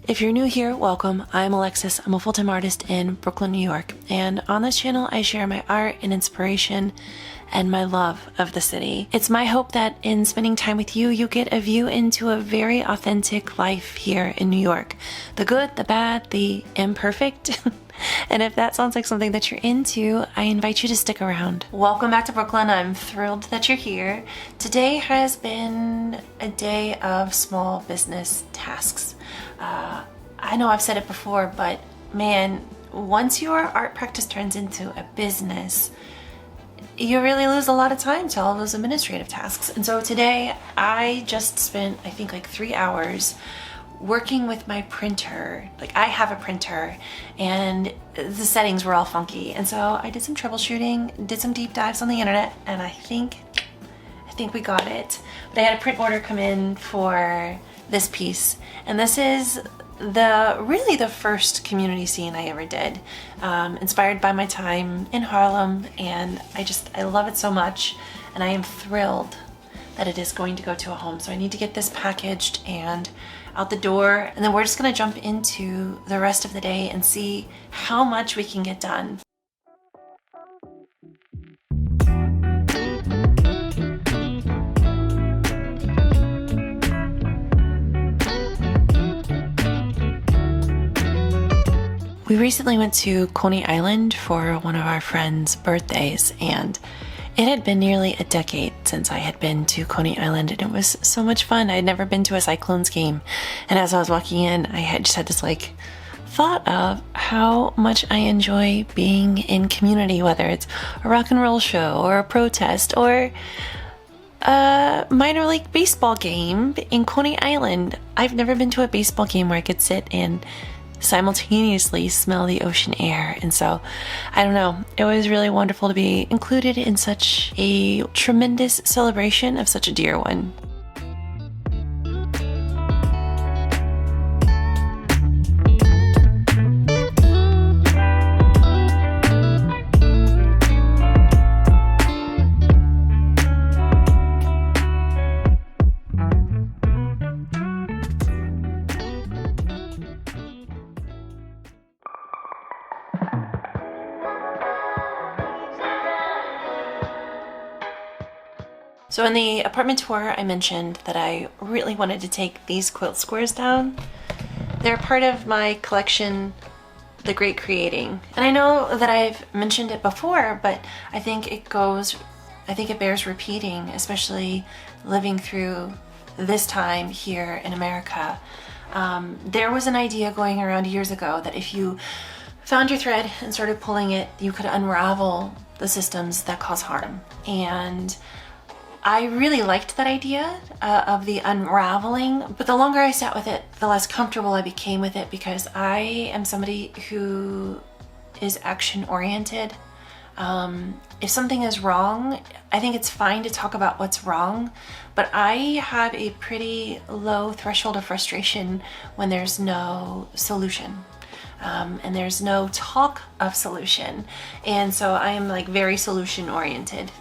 If you're new here, welcome. I'm Alexis. I'm a full-time artist in Brooklyn, New York. And on this channel, I share my art and inspiration and my love of the city. It's my hope that in spending time with you, you get a view into a very authentic life here in New York. The good, the bad, the imperfect. And if that sounds like something that you're into, I invite you to stick around. Welcome back to Brooklyn. I'm thrilled that you're here. Today has been a day of small business tasks. I know I've said it before, but man, once your art practice turns into a business, you really lose a lot of time to all those administrative tasks. And so today I just spent, I think, like 3 hours working with my printer. Like, I have a printer and the settings were all funky. And so I did some troubleshooting, did some deep dives on the internet, and I think we got it. But I had a print order come in for this piece. And this is really the first community scene I ever did, inspired by my time in Harlem, and I love it so much, and I am thrilled that it is going to go to a home. So I need to get this packaged and out the door, and then we're just gonna jump into the rest of the day and see how much we can get done. We recently went to Coney Island for one of our friends' birthdays, and it had been nearly a decade since I had been to Coney Island, and it was so much fun. I had never been to a Cyclones game, and as I was walking in, I had just had this thought of how much I enjoy being in community, whether it's a rock and roll show or a protest or a minor league baseball game in Coney Island. I've never been to a baseball game where I could sit and simultaneously smell the ocean air. And so, I don't know, it was really wonderful to be included in such a tremendous celebration of such a dear one. So in the apartment tour, I mentioned that I really wanted to take these quilt squares down. They're part of my collection, The Great Creating. And I know that I've mentioned it before, but I think it bears repeating, especially living through this time here in America. There was an idea going around years ago that if you found your thread and started pulling it, you could unravel the systems that cause harm. And I really liked that idea of the unraveling, but the longer I sat with it, the less comfortable I became with it, because I am somebody who is action-oriented. If something is wrong, I think it's fine to talk about what's wrong, but I have a pretty low threshold of frustration when there's no solution. And there's no talk of solution. And so I am very solution oriented.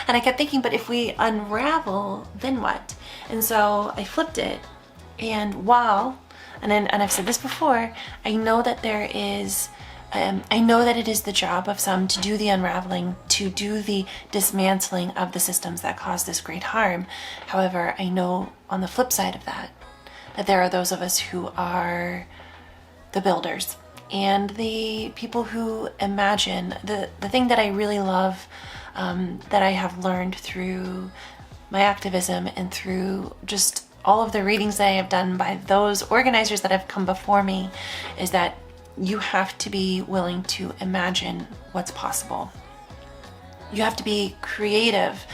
And I kept thinking, but if we unravel, then what? And so I flipped it, and I've said this before, I know that there is, I know that it is the job of some to do the unraveling, to do the dismantling of the systems that cause this great harm. However, I know on the flip side of that there are those of us who are the builders and the people who imagine. The thing that I really love, that I have learned through my activism and through just all of the readings that I have done by those organizers that have come before me, is that you have to be willing to imagine what's possible. You have to be creative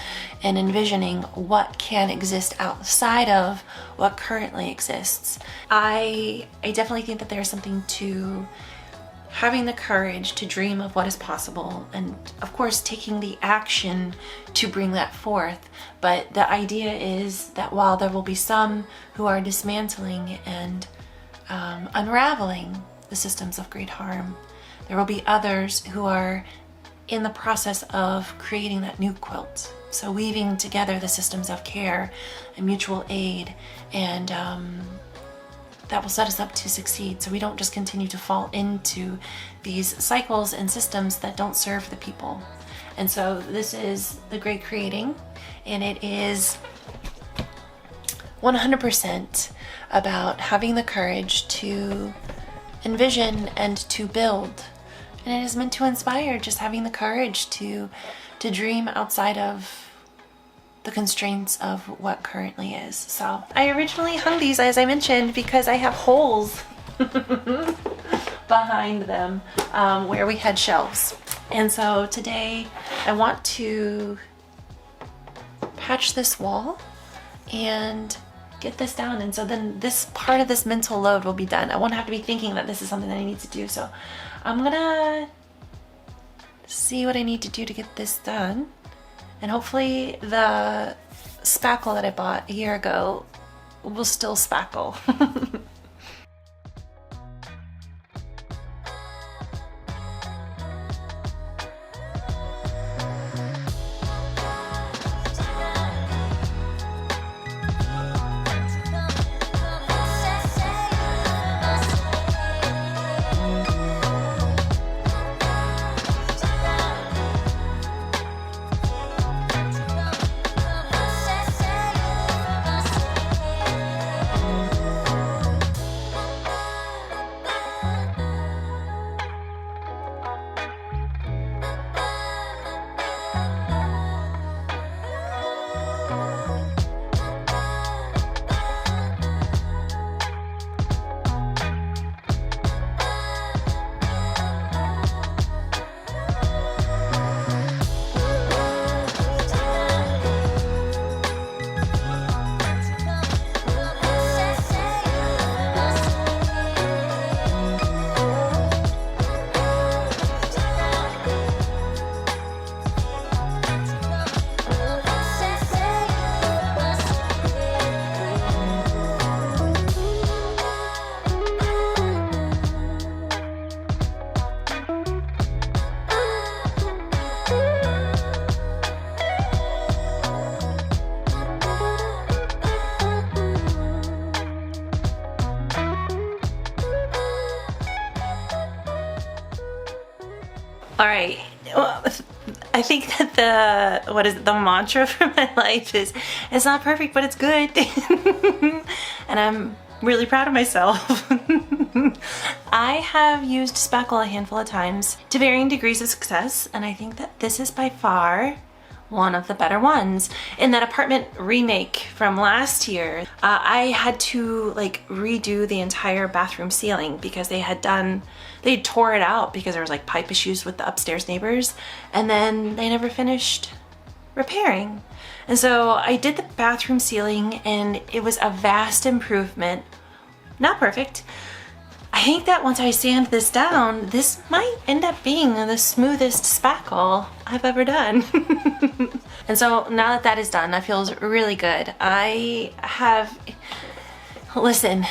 in envisioning what can exist outside of what currently exists. I definitely think that there's something to having the courage to dream of what is possible, and of course taking the action to bring that forth. But the idea is that while there will be some who are dismantling and unraveling the systems of great harm, there will be others who are in the process of creating that new quilt. So weaving together the systems of care and mutual aid and that will set us up to succeed, so we don't just continue to fall into these cycles and systems that don't serve the people. And so this is the Great Creating, and it is 100% about having the courage to envision and to build. And it is meant to inspire, just having the courage to dream outside of the constraints of what currently is. So I originally hung these, as I mentioned, because I have holes behind them where we had shelves. And so today I want to patch this wall and get this down, and so then this part of this mental load will be done. I won't have to be thinking that this is something that I need to do. So I'm gonna see what I need to do to get this done, and hopefully the spackle that I bought a year ago will still spackle. All right, well, I think that the mantra for my life is, it's not perfect, but it's good. And I'm really proud of myself. I have used spackle a handful of times to varying degrees of success, and I think that this is by far one of the better ones. In that apartment remake from last year, I had to like redo the entire bathroom ceiling because they tore it out because there was like pipe issues with the upstairs neighbors, and then they never finished repairing. And so I did the bathroom ceiling, and it was a vast improvement. Not perfect. I think that once I sand this down, this might end up being the smoothest spackle I've ever done. And so now that that is done, that feels really good. Listen,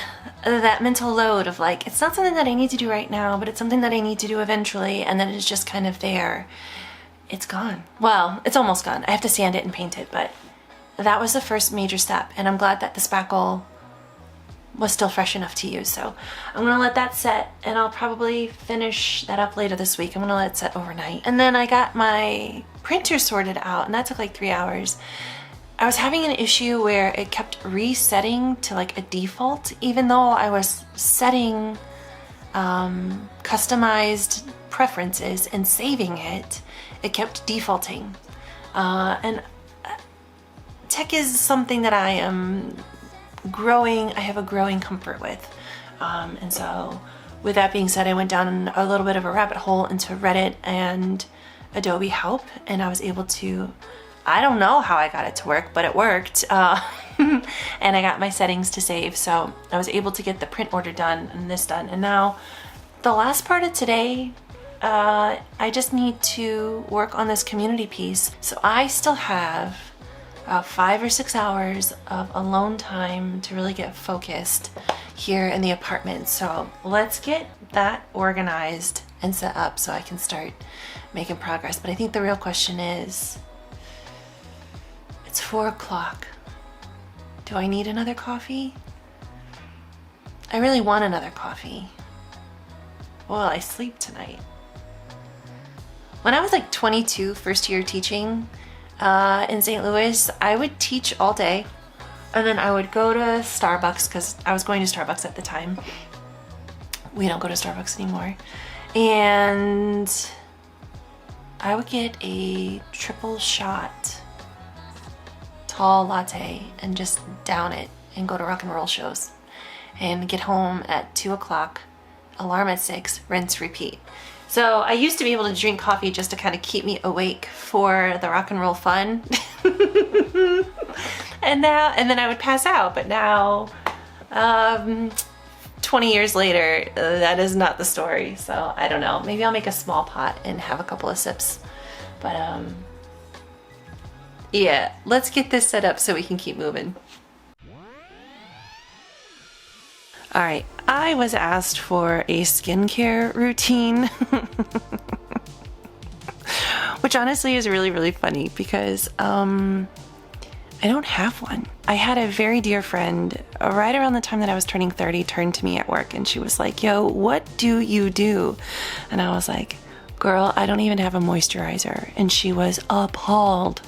that mental load of like, it's not something that I need to do right now, but it's something that I need to do eventually, and then it's just kind of there. It's gone. Well, it's almost gone. I have to sand it and paint it, but that was the first major step, and I'm glad that the spackle was still fresh enough to use. So I'm gonna let that set, and I'll probably finish that up later this week. I'm gonna let it set overnight. And then I got my printer sorted out, and that took like 3 hours. I was having an issue where it kept resetting to like a default, even though I was setting customized preferences and saving it, it kept defaulting. And tech is something that I have a growing comfort with. And so with that being said, I went down a little bit of a rabbit hole into Reddit and Adobe Help, and I was able to, I don't know how I got it to work, but it worked. And I got my settings to save, so I was able to get the print order done and this done. And now the last part of today, I just need to work on this community piece. So I still have 5 or 6 hours of alone time to really get focused here in the apartment. So let's get that organized and set up so I can start making progress. But I think the real question is, it's 4 o'clock. Do I need another coffee? I really want another coffee. Will I sleep tonight? When I was like 22, first year teaching in St. Louis, I would teach all day, and then I would go to Starbucks because I was going to Starbucks at the time. We don't go to Starbucks anymore. And I would get a triple shot tall latte and just down it and go to rock and roll shows and get home at 2 o'clock, alarm at 6, rinse, repeat. So I used to be able to drink coffee just to kind of keep me awake for the rock and roll fun. and then I would pass out. But now, 20 years later, that is not the story. So I don't know, maybe I'll make a small pot and have a couple of sips. But yeah, let's get this set up so we can keep moving. All right, I was asked for a skincare routine, which honestly is really, really funny because I don't have one. I had a very dear friend right around the time that I was turning 30 turn to me at work and she was like, yo, what do you do? And I was like, girl, I don't even have a moisturizer. And she was appalled.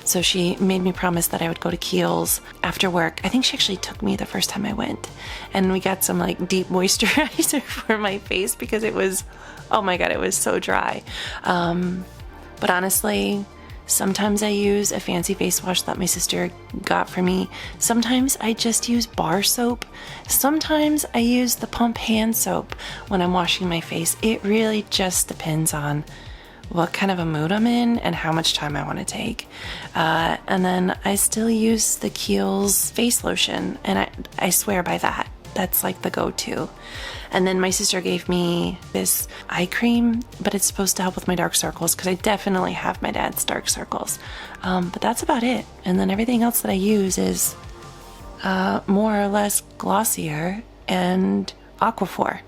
So she made me promise that I would go to Kiehl's after work. I think she actually took me the first time I went. And we got some like deep moisturizer for my face because it was, oh my God, it was so dry. But honestly, sometimes I use a fancy face wash that my sister got for me. Sometimes I just use bar soap. Sometimes I use the pump hand soap when I'm washing my face. It really just depends on what kind of a mood I'm in and how much time I want to take. And then I still use the Kiehl's face lotion, and I swear by that. That's like the go-to. And then my sister gave me this eye cream, but it's supposed to help with my dark circles because I definitely have my dad's dark circles. But that's about it. And then everything else that I use is more or less glossier and Aquaphor.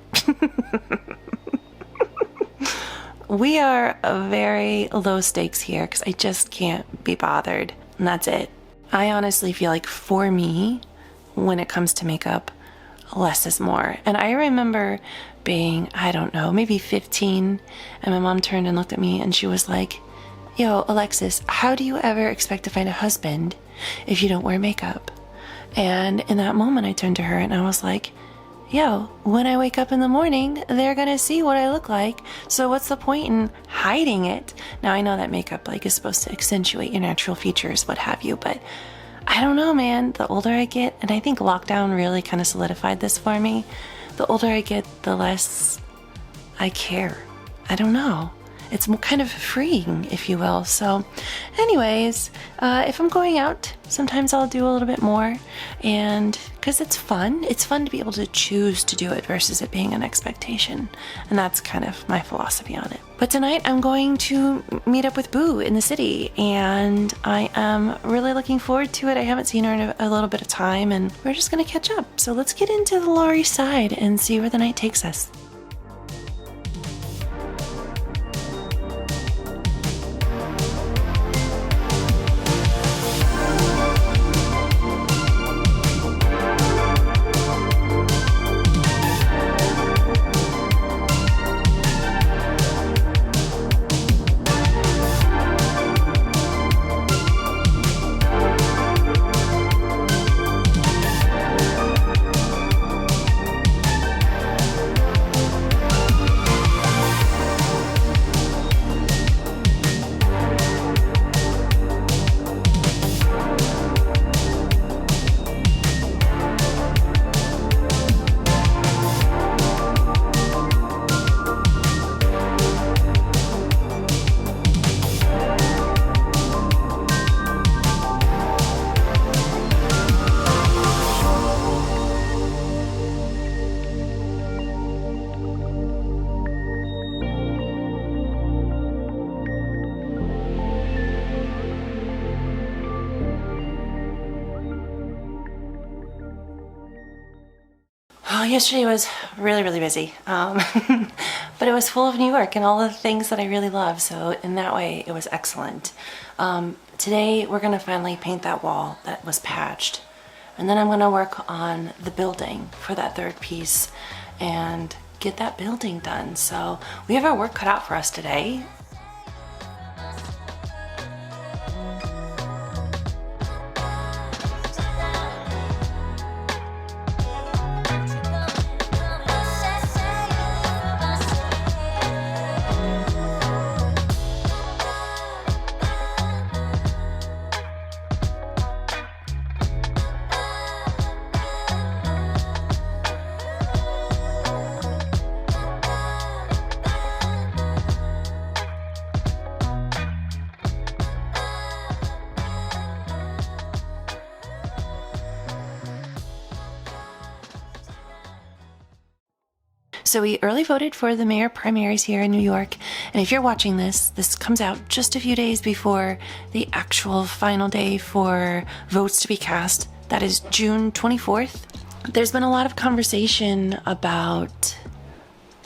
We are very low stakes here because I just can't be bothered, and that's it. I honestly feel like for me, when it comes to makeup, less is more. And I remember being, I don't know, maybe 15, and my mom turned and looked at me and she was like, yo, Alexis, how do you ever expect to find a husband if you don't wear makeup? And in that moment I turned to her and I was like, yo, when I wake up in the morning, they're gonna see what I look like. So what's the point in hiding it? Now I know that makeup like is supposed to accentuate your natural features, what have you, but I don't know, man. The older I get, and I think lockdown really kind of solidified this for me, the older I get, the less I care. I don't know. It's kind of freeing, if you will. So anyways, if I'm going out, sometimes I'll do a little bit more, and because it's fun to be able to choose to do it versus it being an expectation. And that's kind of my philosophy on it. But tonight I'm going to meet up with Boo in the city, and I am really looking forward to it. I haven't seen her in a little bit of time, and we're just gonna catch up. So let's get into the Lower East Side and see where the night takes us. Well, yesterday was really, really busy, but it was full of New York and all the things that I really love, so in that way it was excellent. Today we're going to finally paint that wall that was patched. And then I'm gonna work on the building for that third piece and get that building done. So we have our work cut out for us today. So we early voted for the mayor primaries here in New York. And if you're watching this, this comes out just a few days before the actual final day for votes to be cast. That is June 24th. There's been a lot of conversation about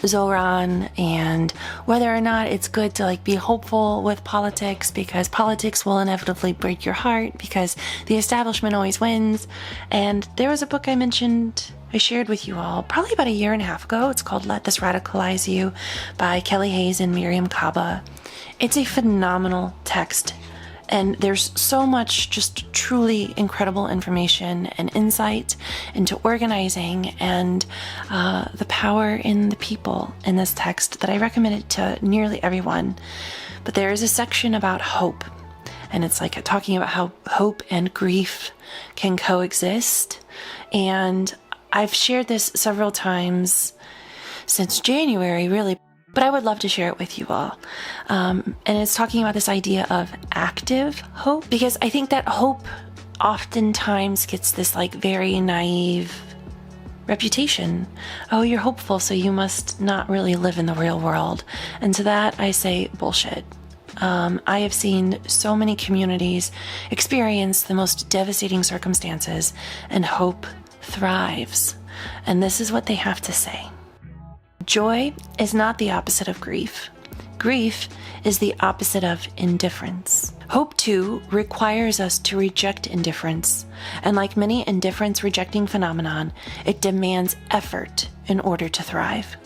Zoran and whether or not it's good to be hopeful with politics, because politics will inevitably break your heart because the establishment always wins. And there was a book I shared with you all probably about a year and a half ago. It's called Let This Radicalize You by Kelly Hayes and Miriam Kaba. It's a phenomenal text, and there's so much just truly incredible information and insight into organizing and the power in the people in this text that I recommend it to nearly everyone. But there is a section about hope, and it's talking about how hope and grief can coexist. And I've shared this several times since January, really, but I would love to share it with you all. And it's talking about this idea of active hope, because I think that hope oftentimes gets this very naive reputation. Oh, you're hopeful, so you must not really live in the real world. And to that, I say bullshit. I have seen so many communities experience the most devastating circumstances, and hope thrives. And this is what they have to say. Joy is not the opposite of grief. Grief is the opposite of indifference. Hope, too, requires us to reject indifference. And like many indifference-rejecting phenomenon, it demands effort in order to thrive.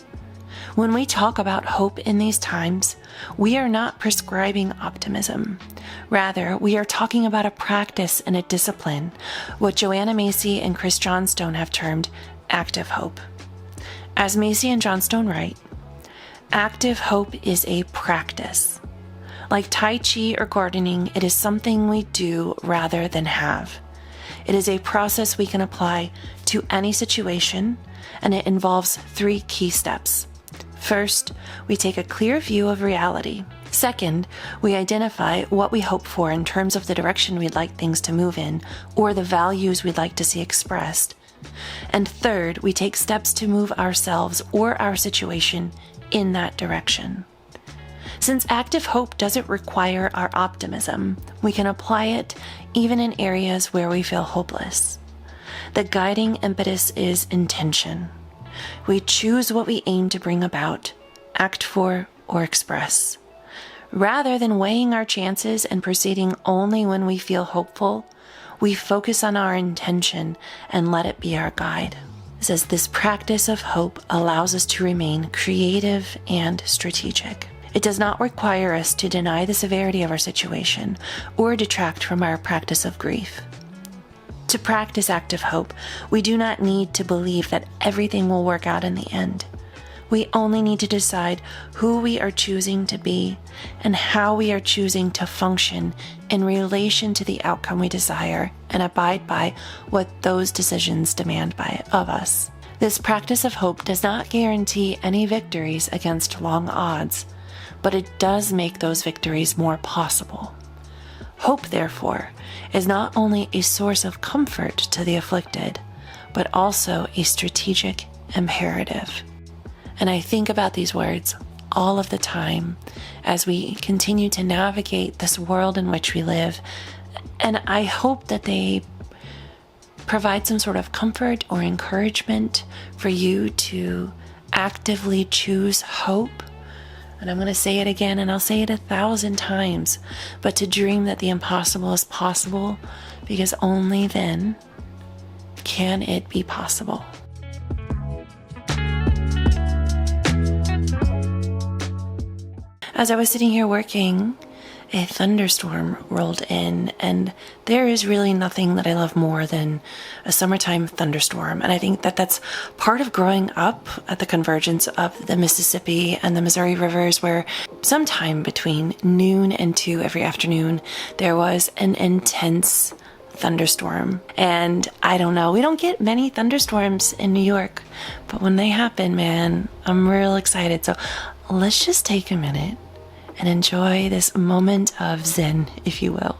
When we talk about hope in these times, we are not prescribing optimism. Rather, we are talking about a practice and a discipline, what Joanna Macy and Chris Johnstone have termed active hope. As Macy and Johnstone write, active hope is a practice. Like Tai Chi or gardening, it is something we do rather than have. It is a process we can apply to any situation, and it involves 3 key steps. First, we take a clear view of reality. Second, we identify what we hope for in terms of the direction we'd like things to move in, or the values we'd like to see expressed. And third, we take steps to move ourselves or our situation in that direction. Since active hope doesn't require our optimism, we can apply it even in areas where we feel hopeless. The guiding impetus is intention. We choose what we aim to bring about, act for, or express. Rather than weighing our chances and proceeding only when we feel hopeful, we focus on our intention and let it be our guide. It says this practice of hope allows us to remain creative and strategic. It does not require us to deny the severity of our situation or detract from our practice of grief. To practice active hope, we do not need to believe that everything will work out in the end. We only need to decide who we are choosing to be and how we are choosing to function in relation to the outcome we desire, and abide by what those decisions demand of us. This practice of hope does not guarantee any victories against long odds, but it does make those victories more possible. Hope, therefore, is not only a source of comfort to the afflicted, but also a strategic imperative. And I think about these words all of the time as we continue to navigate this world in which we live. And I hope that they provide some sort of comfort or encouragement for you to actively choose hope. And I'm going to say it again, and I'll say it 1,000 times, but to dream that the impossible is possible, because only then Can it be possible? As I was sitting here working, a thunderstorm rolled in, and there is really nothing that I love more than a summertime thunderstorm. And I think that that's part of growing up at the convergence of the Mississippi and the Missouri rivers, where sometime between noon and 2 every afternoon, there was an intense thunderstorm. And I don't know, we don't get many thunderstorms in New York, but when they happen, man, I'm real excited. So let's just take a minute and enjoy this moment of zen, if you will.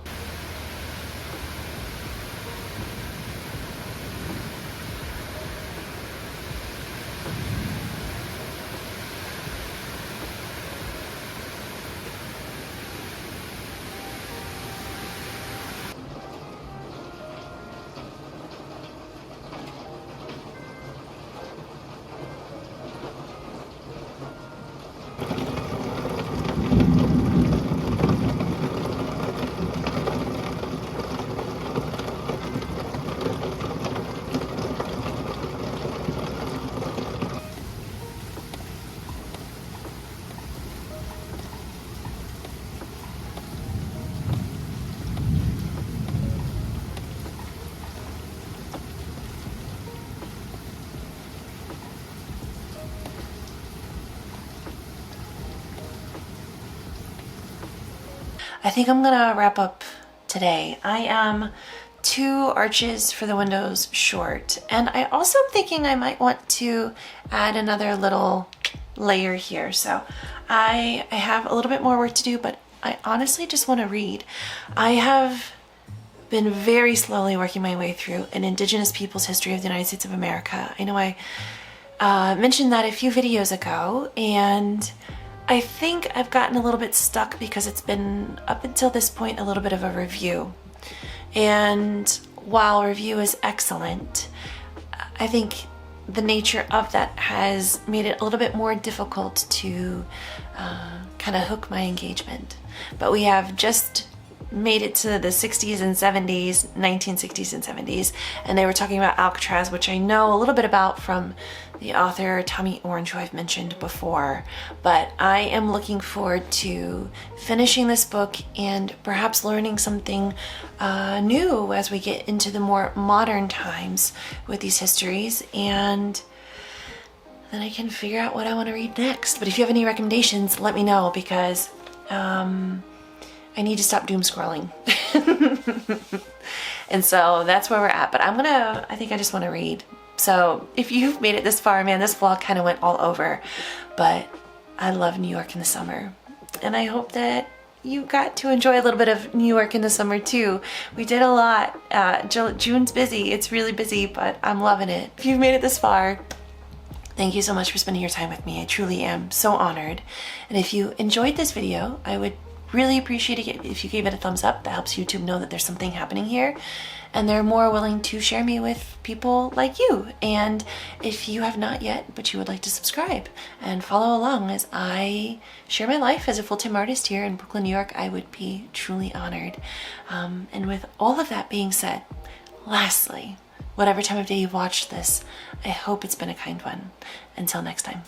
I think I'm gonna wrap up today. I am 2 arches for the windows short, and I also am thinking I might want to add another little layer here. So I have a little bit more work to do, but I honestly just want to read. I have been very slowly working my way through an Indigenous people's history of the United States of America. I know I mentioned that a few videos ago, and I think I've gotten a little bit stuck because it's been, up until this point, a little bit of a review. And while review is excellent, I think the nature of that has made it a little bit more difficult to kind of hook my engagement. But we have just made it to the 60s and 70s, 1960s and 70s, and they were talking about Alcatraz, which I know a little bit about from the author Tommy Orange, who I've mentioned before. But I am looking forward to finishing this book and perhaps learning something new as we get into the more modern times with these histories, and then I can figure out what I want to read next. But if you have any recommendations, let me know, because I need to stop doom scrolling. And so that's where we're at. But I think I just want to read. So if you've made it this far, man, this vlog kind of went all over, but I love New York in the summer. And I hope that you got to enjoy a little bit of New York in the summer too. We did a lot. June's busy. It's really busy, but I'm loving it. If you've made it this far, thank you so much for spending your time with me. I truly am so honored. And if you enjoyed this video, I would really appreciate it if you gave it a thumbs up. That helps YouTube know that there's something happening here, and they're more willing to share me with people like you. And if you have not yet, but you would like to subscribe and follow along as I share my life as a full-time artist here in Brooklyn, New York, I would be truly honored. And with all of that being said, lastly, whatever time of day you've watched this, I hope it's been a kind one. Until next time.